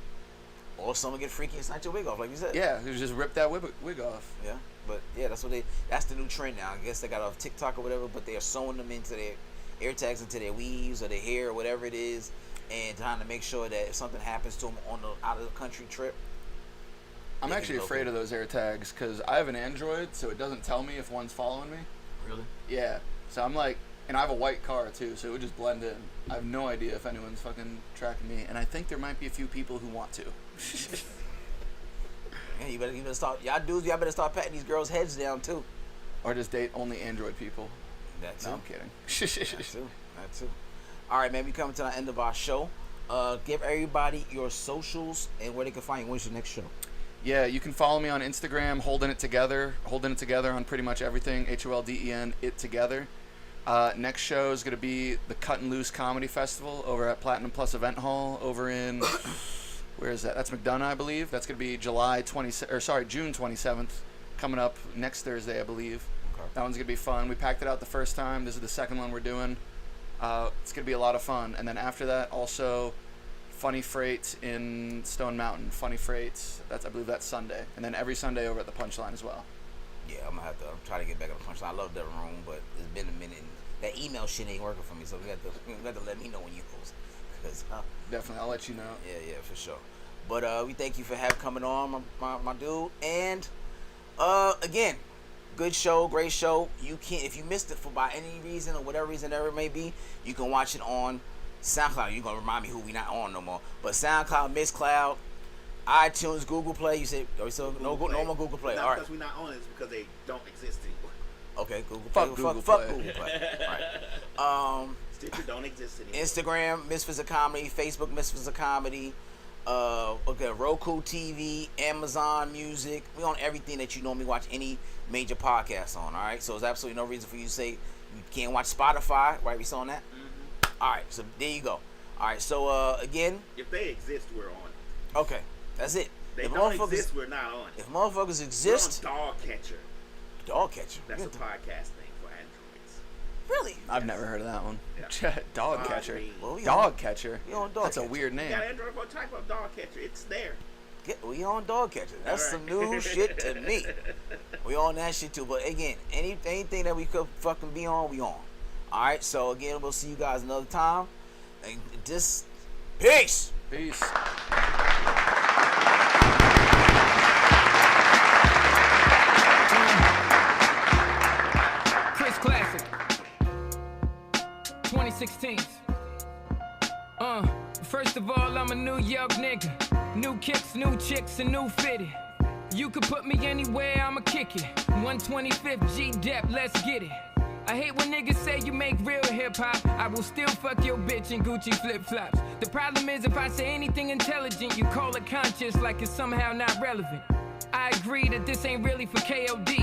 Or someone get freaky and snatch your wig off, like you said. Yeah, you just rip that wig off. Yeah. But yeah, that's the new trend now. I guess they got off TikTok or whatever, but they are sewing them into their air tags into their weaves or their hair or whatever it is, and trying to make sure that if something happens to them on the out of the country trip. I'm they can actually go afraid for of those air tags because I have an Android, so it doesn't tell me if one's following me. Really? Yeah. So I'm like, and I have a white car too, so it would just blend in. I have no idea if anyone's fucking tracking me, and I think there might be a few people who want to. Yeah, you better start. Y'all dudes, y'all better start patting these girls' heads down too. Or just date only Android people. That too. No, I'm kidding. That too. That too. All right, man. We coming to the end of our show. Give everybody your socials and where they can find you. When's your next show? Yeah, you can follow me on Instagram, holding it together on pretty much everything. HOLDEN, it together. Next show is going to be the Cut and Loose Comedy Festival over at Platinum Plus Event Hall over in where is that? That's McDonough, I believe. That's going to be June 27th, coming up next Thursday, I believe. Okay. That one's going to be fun. We packed it out the first time. This is the second one we're doing. It's going to be a lot of fun. And then after that, also Funny Freight in Stone Mountain. Funny Freight, I believe that's Sunday. And then every Sunday over at the Punchline as well. Yeah, I'm try to get back on the punchline. I love that room, but it's been a minute. And that email shit ain't working for me, so you got to let me know when you post. Cause, Definitely, I'll let you know. yeah, for sure. But we thank you for coming on, my dude. And again, good show, great show. You can, if you missed it for by any reason or whatever reason there it may be, you can watch it on SoundCloud. You're gonna remind me who we not on no more. But SoundCloud, Mixcloud, iTunes, Google Play. You said so no more Google Play. Not All right. because we're not on it, it's because they don't exist anymore. Okay, Google Fuck Play. Google Fuck Play. Google Play. All right. Stitcher don't exist anymore. Instagram, Misfits of Comedy. Facebook, Misfits of Comedy. Roku TV, Amazon Music. We on everything that you normally watch any major podcast on. All right, so there's absolutely no reason for you to say you can't watch Spotify. Right, we saw that. Mm-hmm. All right, so there you go. All right, so again, If they exist, we're on. okay, that's it. They If don't motherfuckers- exist, we're not on. If motherfuckers exist, We're on Dog Catcher. dog catcher. That's Yeah, a podcast thing for androids. really? I've never heard of that one. Yeah. Dog catcher. Well, we Dog on- catcher. we on dog That's a catcher. weird You name. got Android for type of Dog Catcher. It's there. We on dog catcher. That's All some right. new shit to me. We on that shit too. But again, anything that we could fucking be on, we on. All right. So again, we'll see you guys another time. And just peace. Peace. Chris Classic 2016. First of all, I'm a New York nigga. New kicks, new chicks, and new fitted. You could put me anywhere, I'ma kick it. 125th G-Dep, let's get it. I hate when niggas say you make real hip-hop. I will still fuck your bitch in Gucci flip-flops. The problem is if I say anything intelligent, you call it conscious like it's somehow not relevant. I agree that this ain't really for KOD.